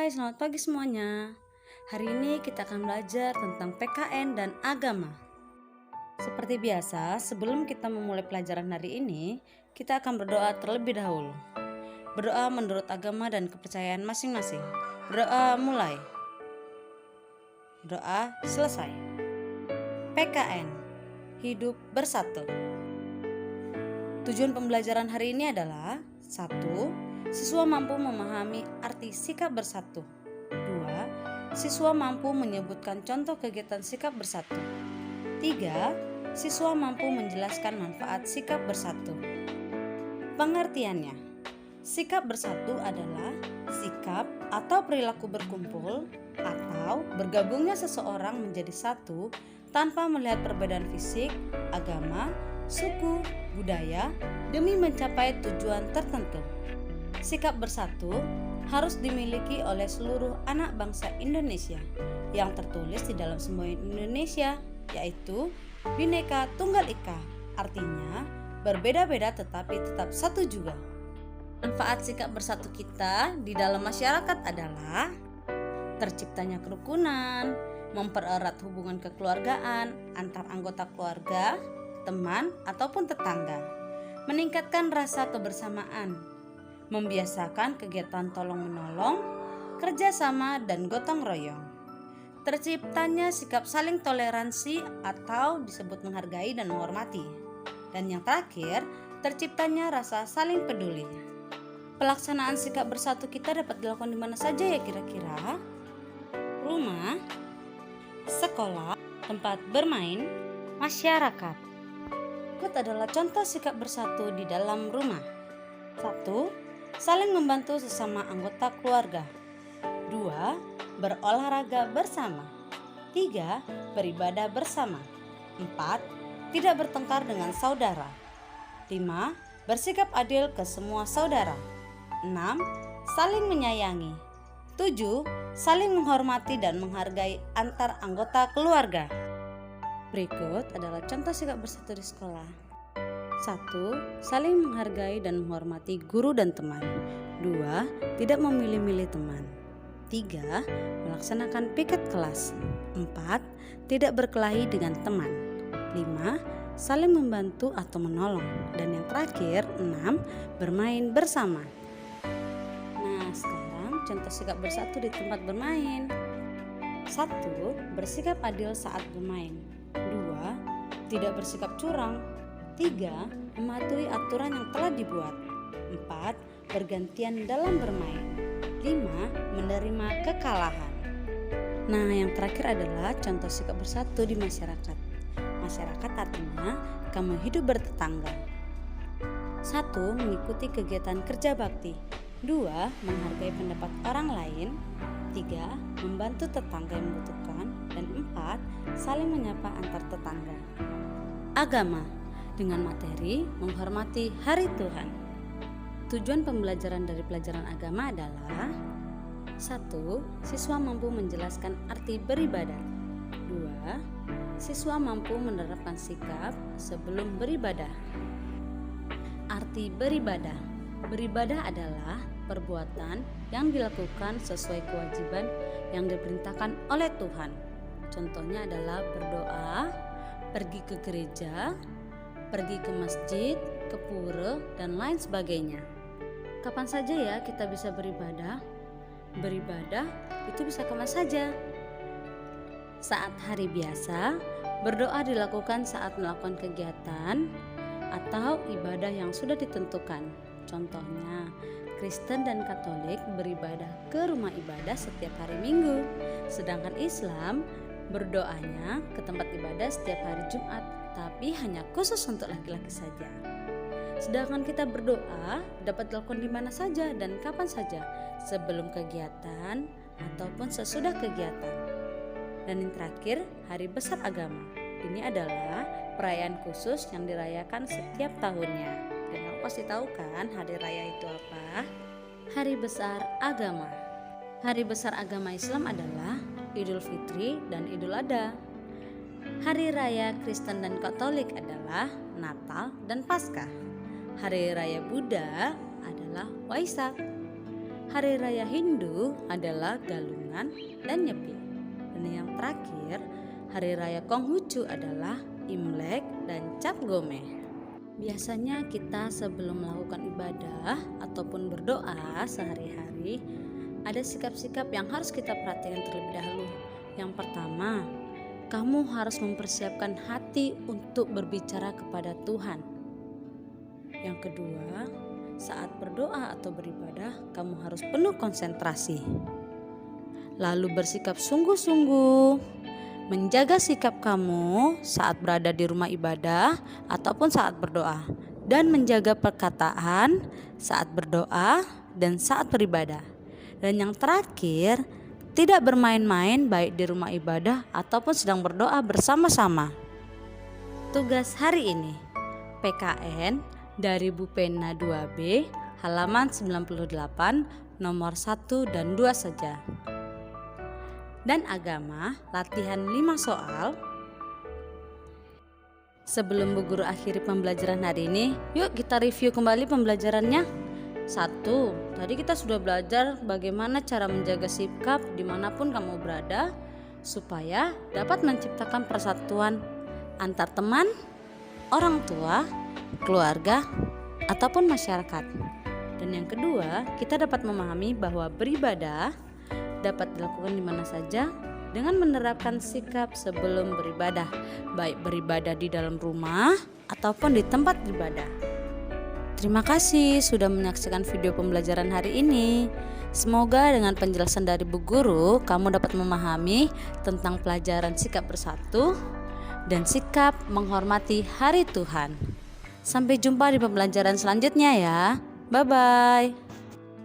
Hai, selamat pagi semuanya. Hari ini kita akan belajar tentang PKN dan agama. Seperti biasa, sebelum kita memulai pelajaran hari ini, kita akan berdoa terlebih dahulu. Berdoa menurut agama dan kepercayaan masing-masing. Berdoa mulai. Doa selesai. PKN, hidup bersatu. Tujuan pembelajaran hari ini adalah 1. Siswa mampu memahami arti sikap bersatu. 2. Siswa mampu menyebutkan contoh kegiatan sikap bersatu. 3. Siswa mampu menjelaskan manfaat sikap bersatu. Pengertiannya, sikap bersatu adalah sikap atau perilaku berkumpul atau bergabungnya seseorang menjadi satu tanpa melihat perbedaan fisik, agama, suku, budaya demi mencapai tujuan tertentu. Sikap bersatu harus dimiliki oleh seluruh anak bangsa Indonesia yang tertulis di dalam semboyan Indonesia, yaitu Bhinneka Tunggal Ika, artinya berbeda-beda tetapi tetap satu juga. Manfaat sikap bersatu kita di dalam masyarakat adalah terciptanya kerukunan, mempererat hubungan kekeluargaan antar anggota keluarga, teman, ataupun tetangga, meningkatkan rasa kebersamaan, membiasakan kegiatan tolong-menolong, kerjasama, dan gotong royong. Terciptanya sikap saling toleransi atau disebut menghargai dan menghormati. Dan yang terakhir, terciptanya rasa saling peduli. Pelaksanaan sikap bersatu kita dapat dilakukan di mana saja ya kira-kira? Rumah, sekolah, tempat bermain, masyarakat. Berikut adalah contoh sikap bersatu di dalam rumah. 1. Saling membantu sesama anggota keluarga. 2. Berolahraga bersama. 3. Beribadah bersama. 4. Tidak bertengkar dengan saudara. 5. Bersikap adil ke semua saudara. 6. Saling menyayangi. 7. Saling menghormati dan menghargai antar anggota keluarga. Berikut adalah contoh sikap bersatu di sekolah. 1. Saling menghargai dan menghormati guru dan teman. 2. Tidak memilih-milih teman. 3. Melaksanakan piket kelas. 4. Tidak berkelahi dengan teman. 5. Saling membantu atau menolong. Dan yang terakhir, 6. Bermain bersama. Nah, sekarang contoh sikap bersatu di tempat bermain. 1. Bersikap adil saat bermain. 2. Tidak bersikap curang. 3. Mematuhi aturan yang telah dibuat. 4. Bergantian dalam bermain. 5. Menerima kekalahan. Nah, yang terakhir adalah contoh sikap bersatu di masyarakat. Masyarakat artinya kamu hidup bertetangga. 1. Mengikuti kegiatan kerja bakti. 2. Menghargai pendapat orang lain. 3. Membantu tetangga yang membutuhkan. Dan 4. Saling menyapa antar tetangga. Agama dengan materi menghormati hari Tuhan. Tujuan pembelajaran dari pelajaran agama adalah 1. Siswa mampu menjelaskan arti beribadah. 2. Siswa mampu menerapkan sikap sebelum beribadah. Arti beribadah. Beribadah adalah perbuatan yang dilakukan sesuai kewajiban yang diperintahkan oleh Tuhan. Contohnya adalah berdoa, pergi ke gereja, pergi ke masjid, ke pura, dan lain sebagainya. Kapan saja ya kita bisa beribadah? Beribadah itu bisa kapan saja. Saat hari biasa, berdoa dilakukan saat melakukan kegiatan atau ibadah yang sudah ditentukan. Contohnya, Kristen dan Katolik beribadah ke rumah ibadah setiap hari Minggu, sedangkan Islam berdoanya ke tempat ibadah setiap hari Jumat, tapi hanya khusus untuk laki-laki saja. Sedangkan kita berdoa dapat dilakukan di mana saja dan kapan saja, sebelum kegiatan ataupun sesudah kegiatan. Dan yang terakhir, Hari Besar Agama. Ini adalah perayaan khusus yang dirayakan setiap tahunnya. Dan kamu pasti tahu kan hari raya itu apa? Hari Besar Agama. Hari Besar Agama Islam adalah Idul Fitri dan Idul Adha. Hari raya Kristen dan Katolik adalah Natal dan Paskah. Hari raya Buddha adalah Waisak. Hari Raya Hindu adalah Galungan dan Nyepi. Dan yang terakhir, Hari Raya Konghucu adalah Imlek dan Cap Gomeh. Biasanya kita sebelum melakukan ibadah ataupun berdoa sehari-hari, ada sikap-sikap yang harus kita perhatikan terlebih dahulu. Yang pertama, kamu harus mempersiapkan hati untuk berbicara kepada Tuhan. Yang kedua, saat berdoa atau beribadah, kamu harus penuh konsentrasi. Lalu bersikap sungguh-sungguh, menjaga sikap kamu saat berada di rumah ibadah ataupun saat berdoa, dan menjaga perkataan saat berdoa dan saat beribadah. Dan yang terakhir, tidak bermain-main baik di rumah ibadah ataupun sedang berdoa bersama-sama. Tugas hari ini, PKN dari Bu Pena 2B, halaman 98, nomor 1 dan 2 saja. Dan agama, latihan 5 soal. Sebelum Bu Guru akhiri pembelajaran hari ini, yuk kita review kembali pembelajarannya. 1. Tadi kita sudah belajar bagaimana cara menjaga sikap dimanapun kamu berada, supaya dapat menciptakan persatuan antar teman, orang tua, keluarga, ataupun masyarakat. Dan yang kedua, kita dapat memahami bahwa beribadah dapat dilakukan di mana saja dengan menerapkan sikap sebelum beribadah, baik beribadah di dalam rumah ataupun di tempat beribadah. Terima kasih sudah menyaksikan video pembelajaran hari ini. Semoga dengan penjelasan dari Bu Guru, kamu dapat memahami tentang pelajaran sikap bersatu dan sikap menghormati hari Tuhan. Sampai jumpa di pembelajaran selanjutnya ya. Bye-bye.